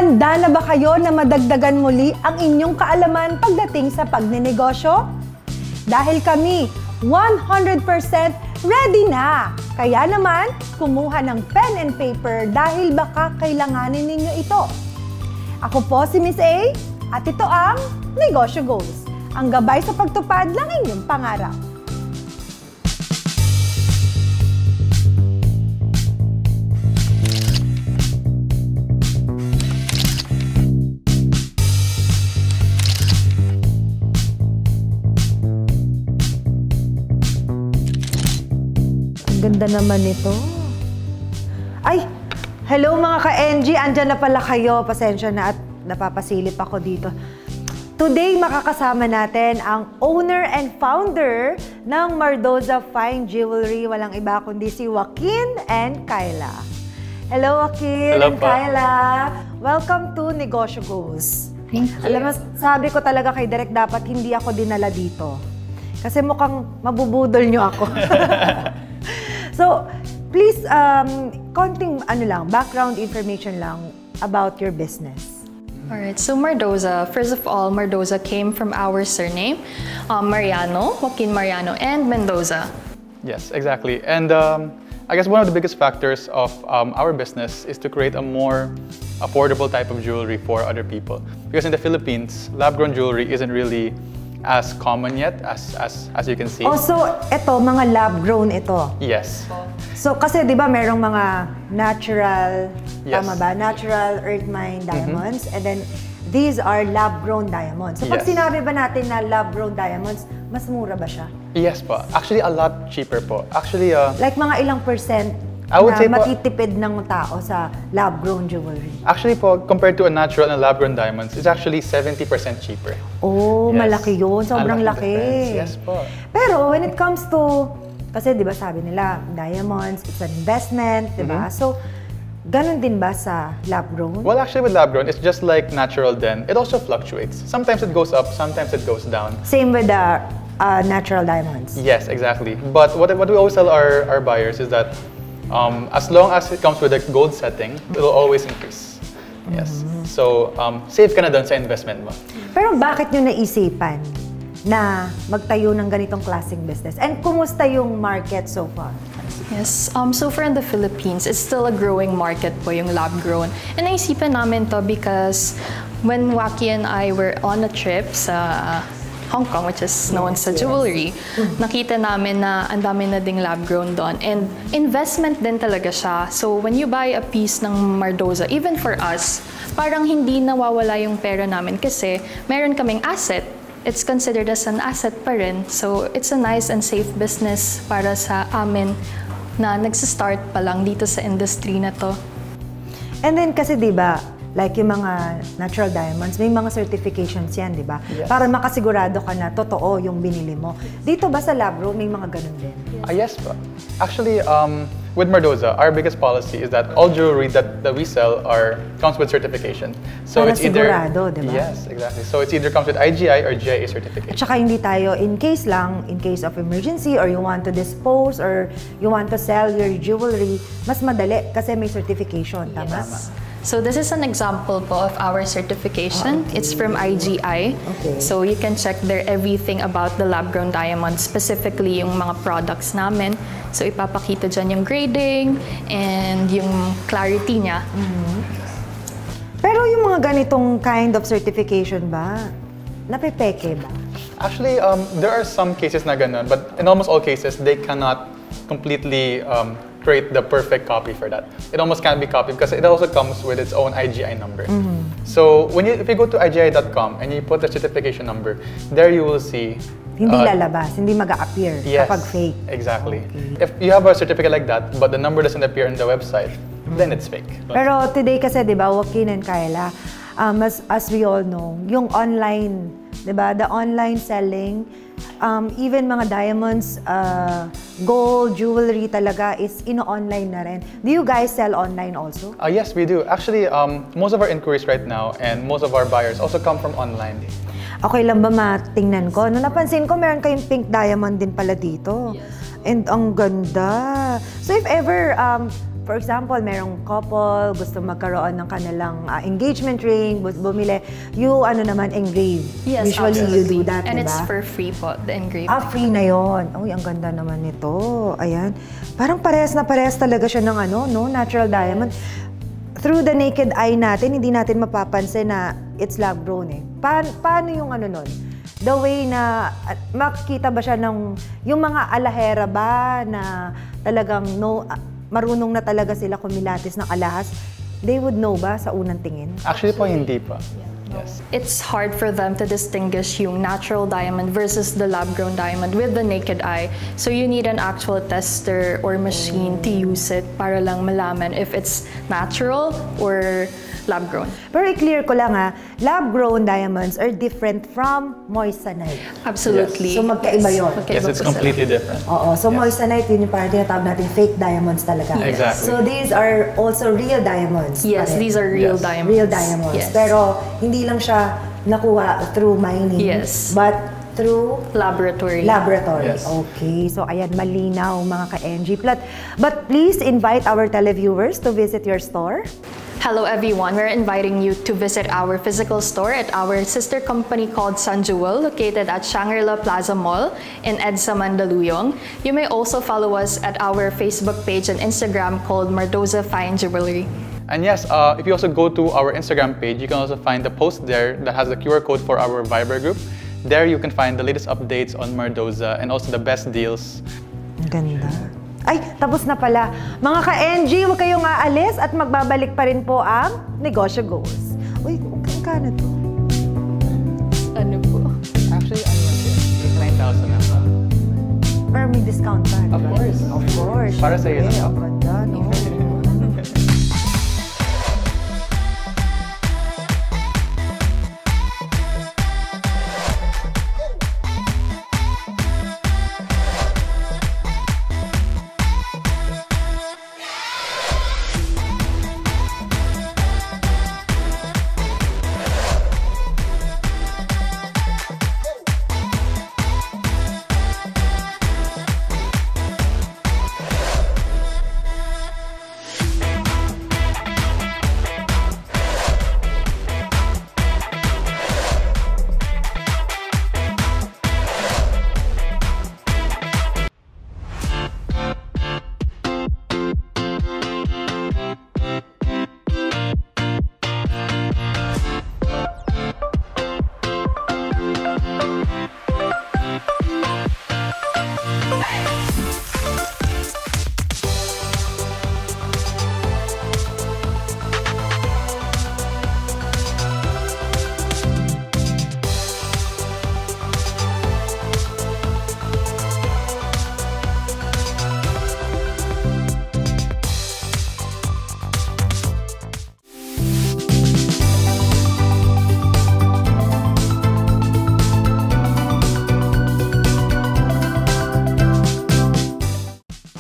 Handa na ba kayo na madagdagan muli ang inyong kaalaman pagdating sa pagninegosyo? Dahil kami, 100% ready na! Kaya naman, kumuha ng pen and paper dahil baka kailanganin ninyo ito. Ako po si Miss A at ito ang Negosyo Goals, ang gabay sa pagtupad ng inyong pangarap. Ganda naman ito. Ay! Hello mga ka-NG! Andyan na pala kayo. Pasensya na at napapasilip ako dito. Today, makakasama natin ang owner and founder ng Mardoza Fine Jewelry. Walang iba kundi si Joaquin and Kyla. Hello, Joaquin and Kyla. Welcome to Negosyo Goals. Thank you. Alam mo, sabi ko talaga kay Direk, dapat hindi ako dinala dito. Kasi mukhang mabubudol nyo ako. So, please, konting background information lang about your business. Alright, so Mardoza, first of all, Mardoza came from our surname, Mariano, Joaquin Mariano, and Mendoza. Yes, exactly. And I guess one of the biggest factors of our business is to create a more affordable type of jewelry for other people. Because in the Philippines, lab-grown jewelry isn't really as common yet as you can see. Also, ito, mga lab-grown ito. Yes. So, kasi di ba merong mga natural, yes. Tama ba? Natural earth mine diamonds. And then, these are lab-grown diamonds. So, pag Yes. sinabi ba natin na lab-grown diamonds, mas mura ba siya? Yes po. Actually, a lot cheaper po. Actually, Like mga ilang percent I would na say po, matitipid ng tao sa lab-grown jewelry? actually po, compared to a natural and lab-grown diamonds, it's actually 70% cheaper. Oh, Yes. malaki yun. Sobrang Malaki laki. difference. Yes po. Pero when it comes to, kasi di ba sabi nila, diamonds, it's an investment, di ba? So, ganun din ba sa lab-grown? Well, actually with lab-grown, it's just like natural then. It also fluctuates. Sometimes it goes up, sometimes it goes down. Same with the natural diamonds. Yes, exactly. But what we always tell our buyers is that as long as it comes with a gold setting, it will always increase. Yes. So, safe ka na dun sa investment mo. Pero bakit nyo naisipan na magtayo ng ganitong klaseng business? And kumusta yung market so far? Yes, so far in the Philippines, it's still a growing market po yung lab-grown. And naisipan namin to because when Joaquin and I were on a trip sa Hong Kong, which is known sa jewelry, nakita namin na ang dami na ding lab-grown doon. And investment din talaga siya. So when you buy a piece ng Mardoza, even for us, parang hindi nawawala yung pera namin kasi meron kaming asset. It's considered as an asset pa rin. So it's a nice and safe business para sa amin na nagsistart pa lang dito sa industry na to. And then kasi di ba, like yung mga natural diamonds, may mga certifications yan, di ba? Yes. Para makasigurado ka na totoo yung binili mo. Dito ba sa lab-grown, may mga ganun din? Yes po. Actually, with Mardoza, our biggest policy is that all jewelry that we sell comes with certification. So Para it's either sigurado, di ba? Yes, exactly. So it's either comes with IGI or GIA At certification. saka hindi tayo, in case of emergency or you want to dispose or you want to sell your jewelry, mas madali kasi may certification, tama? Yes. So this is an example po of our certification. It's from IGI. Okay. So you can check there everything about the lab-grown diamonds, specifically yung mga products namin. So ipapakita dyan yung grading and yung clarity niya. Pero yung mga ganitong kind of certification ba, napepeke ba? Actually, there are some cases na ganun, but in almost all cases, they cannot completely create the perfect copy for that. It almost can't be copied because it also comes with its own IGI number. So if you go to IGI.com and you put the certification number, there you will see. Hindi lalabas, hindi mag-a-appear Yes, kapag fake. exactly. Okay. If you have a certificate like that, but the number doesn't appear on the website, then it's fake. Pero today kasi, di ba, Joaquin and Kyla, as we all know, yung online, di ba, the online selling, even mga diamonds, gold, jewelry talaga is ino-online na rin. Do you guys sell online also? Yes, we do. Actually, most of our inquiries right now and most of our buyers also come from online. Okay lang ba matingnan ko? No, napansin ko meron kayong pink diamond din pala dito. Yes. And ang ganda. So if ever for example, merong couple, gusto magkaroon ng kanilang engagement ring, bumili, you engrave. Yes, Usually absolutely. you do that, And diba? it's for free po, the engraving. Free na yon. Uy, ang ganda naman nito. Ayan. Parang parehas na parehas talaga siya ng natural diamond. Through the naked eye natin, hindi natin mapapansin na it's lab grown eh. Paano yung nun? The way na makikita ba siya ng yung mga alahera ba na talagang marunong na talaga sila kumilatis ng alahas, they would know ba sa unang tingin? Actually po, hindi pa. Yes. It's hard for them to distinguish yung natural diamond versus the lab-grown diamond with the naked eye. So you need an actual tester or machine to use it para lang malaman if it's natural or lab-grown. Pero i-clear ko lang lab-grown diamonds are different from moissanite. Absolutely. So magkaiba yun. Yes, it's completely different. Oo. So moissanite, yun yung parang tinatawag natin fake diamonds talaga. Exactly. So these are also real diamonds. Yes, these are real diamonds. Real diamonds. Yes. Pero hindi lang siya nakuha through mining. Yes. But through laboratory. Yes. Okay. So ayan, malinaw mga ka-NG. But please invite our televiewers to visit your store. Hello everyone, we're inviting you to visit our physical store at our sister company called Sun Jewel, located at Shangri-La Plaza Mall in EDSA Mandaluyong. You may also follow us at our Facebook page and Instagram called Mardoza Fine Jewelry. And yes, if you also go to our Instagram page, you can also find the post there that has the QR code for our Viber group. There you can find the latest updates on Mardoza and also the best deals. Ang ganda. Ay, tapos na pala. Mga ka-NG, huwag kayong aalis at magbabalik pa rin po ang Negosyo Goes. Uy, magkano to? Ano po? Actually, 9,000 na. Or may discount pa? Of course. Of course. Para sa iyo Syempre, lang. ang ganda, no?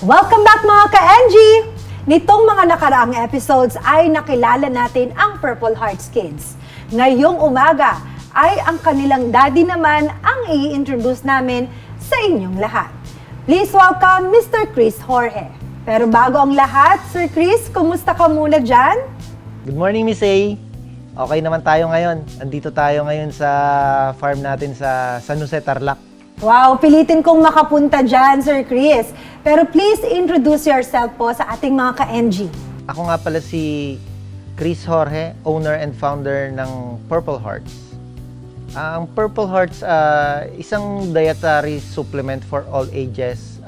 Welcome back mga ka-NG! Nitong mga nakaraang episodes ay nakilala natin ang Purple Hearts Kids. Ngayong umaga ay ang kanilang daddy naman ang i-introduce namin sa inyong lahat. Please welcome Mr. Chris Jorge. Pero bago ang lahat, Sir Chris, kumusta ka muna dyan? Good morning, Miss A. Okay naman tayo ngayon. Andito tayo ngayon sa farm natin sa San Jose, Tarlac. Wow, pilitin kong makapunta dyan, Sir Chris. Pero please introduce yourself po sa ating mga ka-NG. Ako nga pala si Chris Jorge, owner and founder ng Purple Hearts. Ang Purple Hearts, isang dietary supplement for all ages.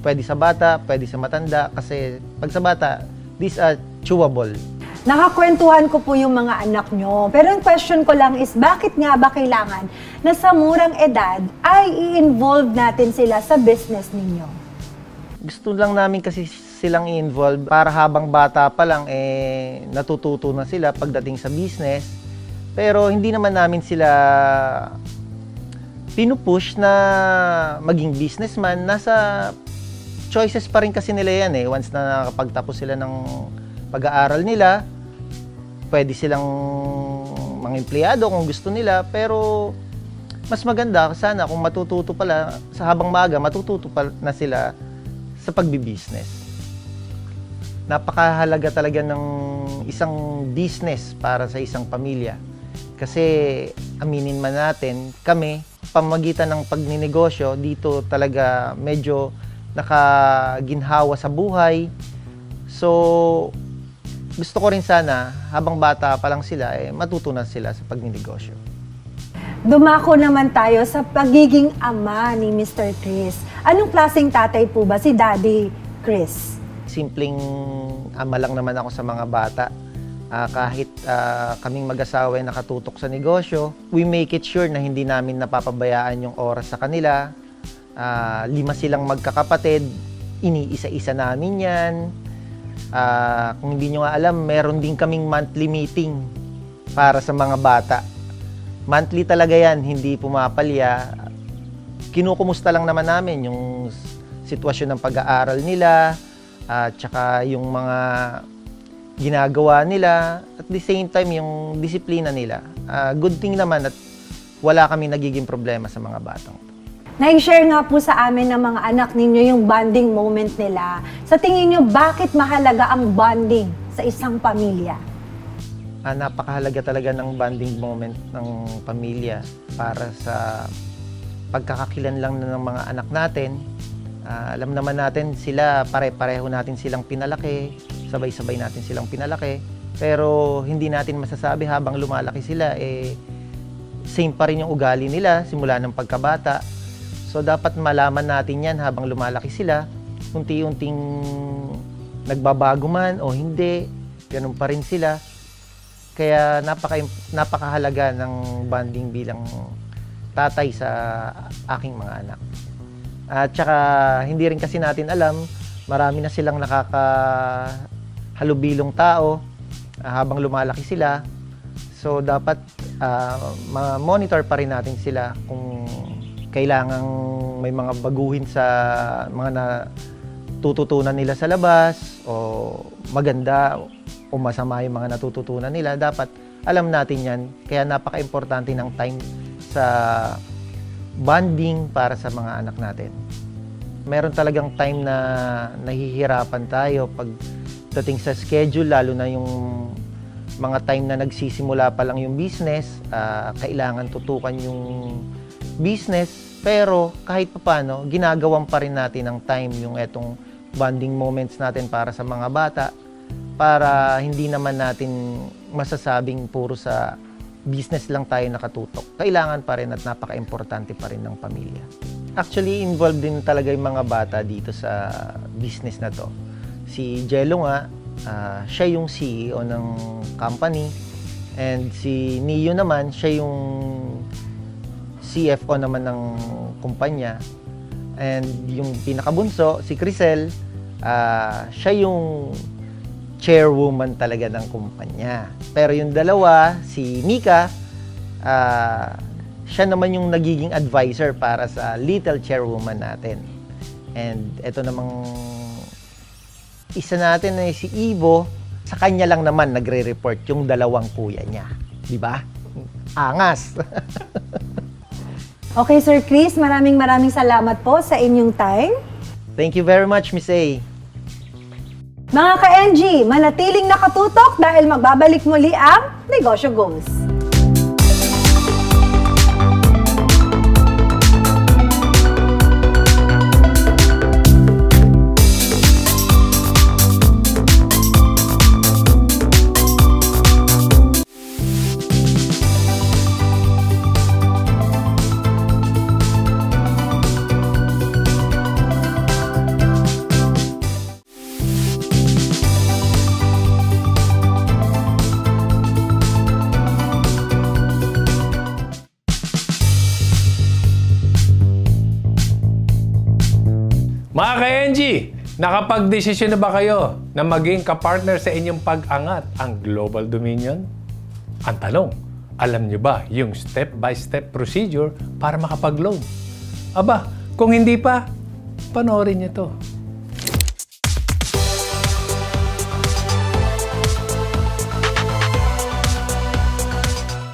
Pwede sa bata, pwede sa matanda, kasi pag sa bata, these are chewable. Nakakwentuhan ko po yung mga anak nyo. Pero yung question ko lang is, bakit nga ba kailangan na sa murang edad ay i-involve natin sila sa business ninyo? Gusto lang namin kasi silang i-involve para habang bata pa lang natututo na sila pagdating sa business. Pero hindi naman namin sila pinupush na maging businessman. Nasa choices pa rin kasi nila yan once na nakapagtapos sila ng pag-aaral nila, pwede silang mga empleyado kung gusto nila, pero mas maganda sana kung matututo pala sa habang maaga, matututo pa na sila sa pagbi-business. napakahalaga talaga ng isang business para sa isang pamilya. Kasi aminin man natin, kami, pamagitan ng pagninegosyo, dito talaga medyo nakaginhawa sa buhay. So, gusto ko rin sana, habang bata pa lang sila, matutunan sila sa pagninegosyo. Dumako naman tayo sa pagiging ama ni Mr. Chris. Anong klaseng tatay po ba si Daddy Chris? Simpleng ama lang naman ako sa mga bata. Kahit kaming mag-asawa ay nakatutok sa negosyo, we make it sure na hindi namin napapabayaan yung oras sa kanila. 5 silang magkakapatid, iniisa-isa namin yan. Kung hindi nyo nga alam, meron din kaming monthly meeting para sa mga bata. Monthly talaga yan, hindi pumapalya. Kinukumusta lang naman namin yung sitwasyon ng pag-aaral nila, at saka yung mga ginagawa nila, at the same time yung disiplina nila. Good thing naman at wala kami nagiging problema sa mga batang to. Na-share nga po sa amin ng mga anak ninyo yung bonding moment nila. Sa tingin nyo, bakit mahalaga ang bonding sa isang pamilya? Napakahalaga talaga ng bonding moment ng pamilya para sa pagkakakilanlan ng mga anak natin. Alam naman natin sila, pare-pareho natin silang pinalaki, sabay-sabay natin silang pinalaki, pero hindi natin masasabi habang lumalaki sila, same pa rin yung ugali nila simula ng pagkabata. So dapat malaman natin yan habang lumalaki sila, unti-unting nagbabago man o hindi, ganun pa rin sila. Kaya napakahalaga ng bonding bilang tatay sa aking mga anak. At saka hindi rin kasi natin alam, marami na silang nakakahalubilong tao habang lumalaki sila. So dapat monitor pa rin natin sila kung kailangang may mga baguhin sa mga natututunan nila sa labas o maganda o masama yung mga natututunan nila. Dapat alam natin yan. Kaya napaka-importante ng time sa bonding para sa mga anak natin. Meron talagang time na nahihirapan tayo pagdating sa schedule, lalo na yung mga time na nagsisimula pa lang yung business, kailangan tutukan yung business, pero kahit papaano, ginagawan pa rin natin ng time yung etong bonding moments natin para sa mga bata, para hindi naman natin masasabing puro sa business lang tayo nakatutok. Kailangan pa rin at napaka-importante pa rin ng pamilya. Actually, involved din talaga yung mga bata dito sa business na to. Si Jello nga, siya yung CEO ng company, and si Neo naman, siya yung CFO naman ng kumpanya. And yung pinakabunso, si Crisel, siya yung chairwoman talaga ng kumpanya. Pero yung dalawa, si Mika, siya naman yung nagiging advisor para sa little chairwoman natin. And ito namang isa natin na si Ivo, sa kanya lang naman nagre-report yung dalawang kuya niya. Di ba? Angas! Okay, Sir Chris, maraming salamat po sa inyong time. Thank you very much, Miss A. Mga ka-NG, manatiling nakatutok dahil magbabalik muli ang Negosyo Goes. Mga ka-NG, nakapag-desisyon na ba kayo na maging kapartner sa inyong pag-angat ang Global Dominion? Ang tanong, alam nyo ba yung step-by-step procedure para makapag-loan? Aba, kung hindi pa, panoorin nyo to.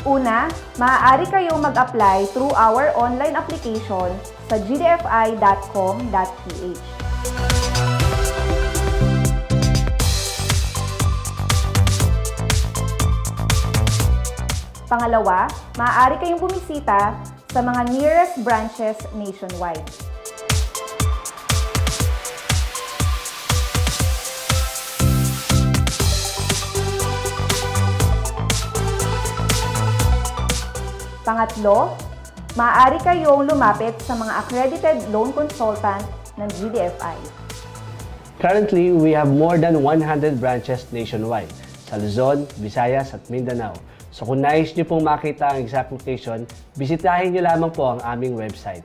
Una, maaari kayong mag-apply through our online application sa gdfi.com.ph. Pangalawa, maaari kayong bumisita sa mga nearest branches nationwide. Pangatlo, maaari kayong lumapit sa mga accredited loan consultant ng GDFI. Currently, we have more than 100 branches nationwide sa Luzon, Visayas at Mindanao. So kung nais nyo pong makita ang exact location, bisitahin nyo lamang po ang aming website.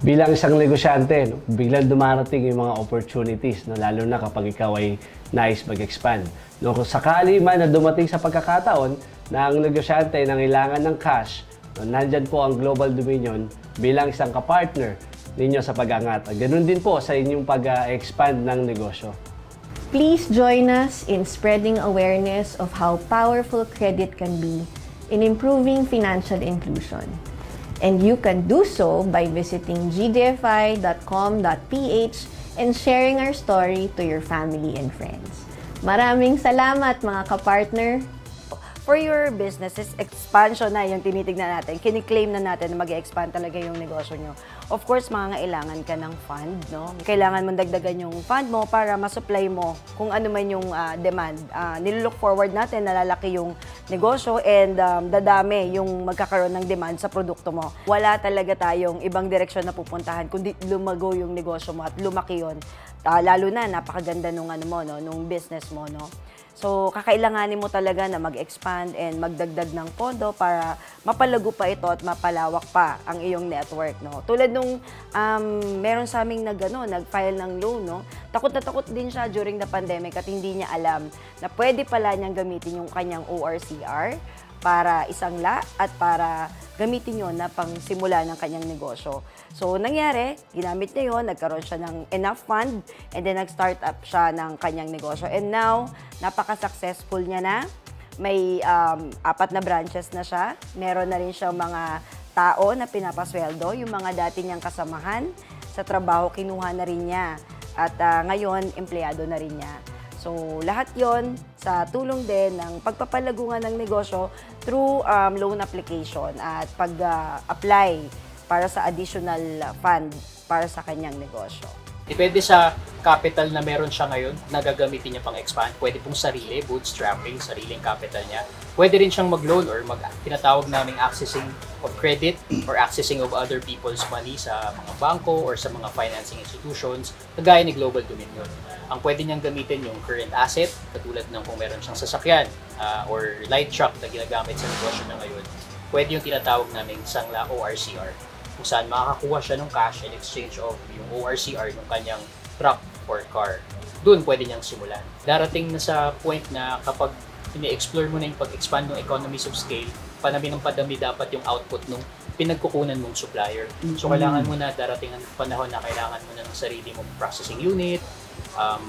Bilang isang negosyante, biglang dumarating yung mga opportunities, lalo na kapag ikaw ay nais mag-expand. Kung sakali man na dumating sa pagkakataon na ang negosyante nangailangan ng cash, nandyan po ang Global Dominion bilang isang kapartner ninyo sa pag-angat. Ganun din po sa inyong pag-expand ng negosyo. Please join us in spreading awareness of how powerful credit can be in improving financial inclusion. And you can do so by visiting gdfi.com.ph and sharing our story to your family and friends. Maraming salamat mga kapartner! For your businesses, expansion na yung tinitignan natin. Kini-claim na natin na mag-expand talaga yung negosyo nyo. Of course, mangangailangan ka ng fund, no? Kailangan mong dagdagan yung fund mo para ma-supply mo kung ano man yung demand. Nilook forward natin na lalaki yung negosyo and dadami yung magkakaroon ng demand sa produkto mo. Wala talaga tayong ibang direksyon na pupuntahan kundi lumago yung negosyo mo at lumaki yun. Lalo na, napakaganda nung, nung business mo, no? So, kakailanganin mo talaga na mag-expand and magdagdag ng pondo para mapalago pa ito at mapalawak pa ang iyong network, no? Tulad nung meron sa aming nag-file ng loan, no? Takot na takot din siya during the pandemic at hindi niya alam na pwede pala niyang gamitin yung kanyang ORCR para isangla at para gamitin yun na pang simula ng kanyang negosyo. So, nangyari, ginamit niya yun, nagkaroon siya ng enough fund, and then nag-start up siya ng kanyang negosyo. And now, napaka-successful niya na. May 4 na branches na siya. Meron na rin siyang mga tao na pinapasweldo. Yung mga dati niyang kasamahan sa trabaho, kinuha na rin niya. At ngayon, empleyado na rin niya. So, lahat yon sa tulong din ng pagpapalago ng negosyo through loan application at pag-apply para sa additional fund para sa kanyang negosyo. Depende sa capital na meron siya ngayon na gagamitin niya pang expand. Pwede pong sarili, bootstrapping, sariling capital niya. Pwede rin siyang mag-loan or tinatawag naming accessing of credit or accessing of other people's money sa mga bangko or sa mga financing institutions, kagaya ni Global Dominion. Ang pwede niyang gamitin yung current asset, katulad ng kung meron siyang sasakyan or light truck na ginagamit sa negosyo na ngayon. Pwede yung tinatawag naming sangla ORCR, kung saan makakakuha siya ng cash in exchange of yung ORCR ng kanyang truck or car. Doon pwede niyang simulan. Darating na sa point na kapag ini-explore mo na yung pag-expand ng economies of scale, padami ng padami dapat yung output ng pinagkukunan mong supplier. So kailangan mo na, darating ang panahon na kailangan mo na ng sarili mong processing unit,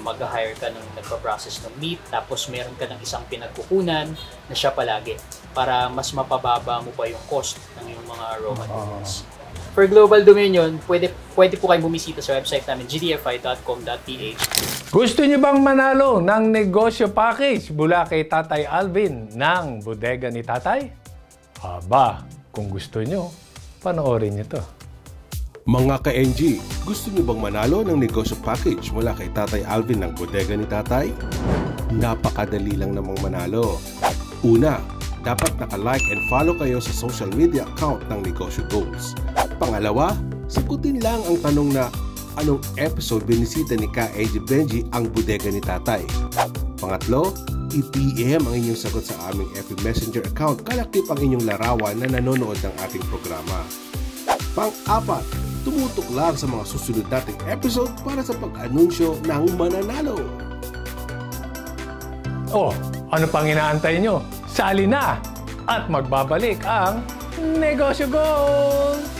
mag-hire ka ng nagpa-process ng meat, tapos meron ka ng isang pinagkukunan na siya palagi para mas mapababa mo pa yung cost ng yung mga raw materials. For Global Dominion, pwede po kayong bumisita sa website namin, gdfi.com.ph. Gusto niyo bang manalo ng negosyo package mula kay Tatay Alvin ng Bodega ni Tatay? Aba, kung gusto niyo, panoorin niyo to. Mga ka-NG, gusto niyo bang manalo ng negosyo package mula kay Tatay Alvin ng Bodega ni Tatay? Napakadali lang namang manalo. Una, dapat naka-like and follow kayo sa social media account ng Negosyo Goals. Pangalawa, sagutin lang ang tanong na anong episode binisita ni Ka-AJ Benji ang Bodega ni Tatay. Pangatlo, i-PM ang inyong sagot sa aming FB Messenger account kalakip ang inyong larawan na nanonood ng ating programa. Pang-apat, tumutok lang sa mga susunod nating episode para sa pag-anunsyo ng mananalo. Oh, ano pang inaantay nyo? Sali na! At magbabalik ang Negosyo Goals!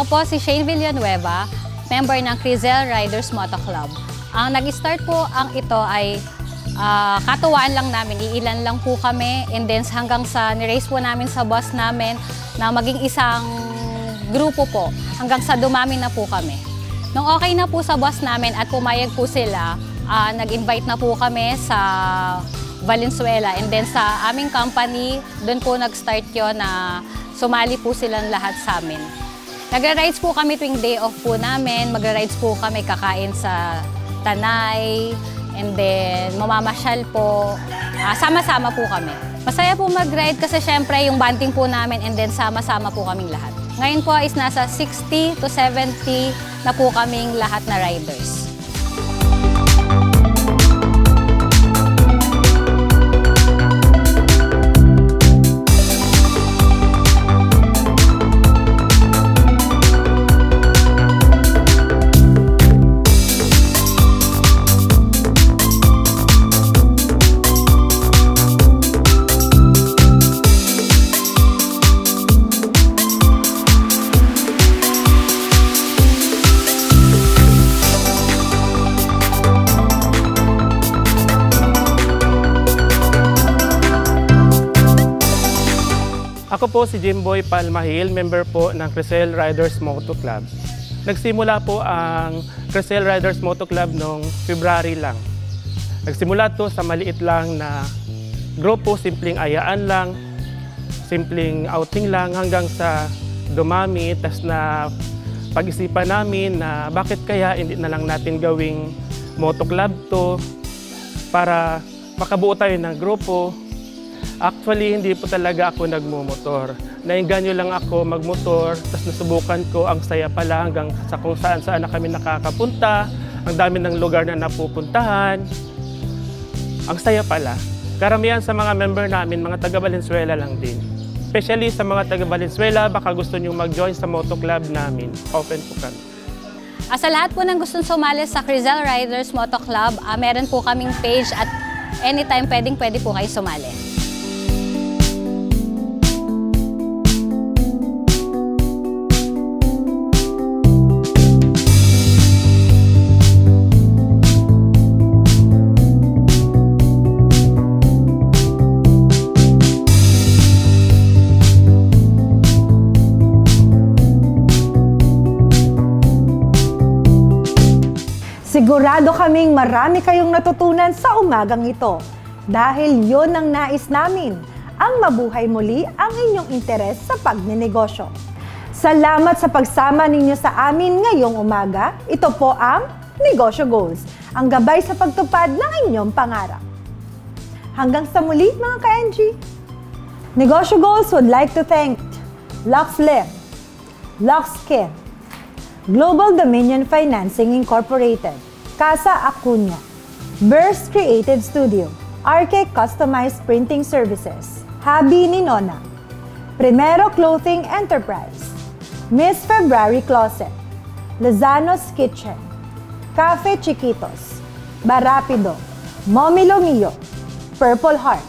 Ako po si Shane Villanueva, member ng Crizel Riders Moto Club. Ang nag-start po ang ito ay katuwaan lang namin, iilan lang po kami, and then hanggang sa nirace po namin sa boss namin na maging isang grupo po, hanggang sa dumami na po kami. Nung okay na po sa boss namin at pumayag po sila, nag-invite na po kami sa Valenzuela, and then sa aming company, doon po nag-start yun na sumali po silang lahat sa amin. Nagra-rides po kami tuwing day off po namin, magra-rides po kami kakain sa Tanay, and then mamamasyal po, sama-sama po kami. Masaya po mag-ride kasi syempre yung bonding po namin, and then sama-sama po kaming lahat. Ngayon po is nasa 60 to 70 na po kaming lahat na riders. Ako po si Jimboy Palmahil, member po ng Crizel Riders Moto Club. Nagsimula po ang Crizel Riders Moto Club noong February lang. Nagsimula to sa maliit lang na grupo, simpleng ayaan lang, simpleng outing lang, hanggang sa dumami. Tas na pag-isipan namin na bakit kaya hindi na lang natin gawing moto club to para makabuo tayo ng grupo. Actually, hindi po talaga ako nagmumotor. Nainganyo lang ako magmotor, tapos nasubukan ko, ang saya pala hanggang sa kung saan-saan na kami nakakapunta, ang dami ng lugar na napupuntahan. Ang saya pala. Karamihan sa mga member namin, mga taga Valenzuela lang din. Especially sa mga taga Valenzuela, baka gusto nyo mag-join sa moto club namin. Open po kami. Sa lahat po ng gustong sumali sa Crizel Riders Moto Club, meron po kaming page at anytime pwede po kayo sumali. Sigurado kaming marami kayong natutunan sa umagang ito. Dahil yon ang nais namin, ang mabuhay muli ang inyong interes sa pagnenegosyo. Salamat sa pagsama ninyo sa amin ngayong umaga. Ito po ang Negosyo Goals, ang gabay sa pagtupad ng inyong pangarap. Hanggang sa muli mga ka-NG. Negosyo Goals would like to thank LuxLift, LuxSkin, Global Dominion Financing Incorporated, Casa Acuña, Burst Creative Studio, RK Customized Printing Services, Habi ni Nona, Primero Clothing Enterprise, Miss February Closet, Lozano's Kitchen, Cafe Chiquitos, Barapido, Mommy Lo Mio, Purple Heart,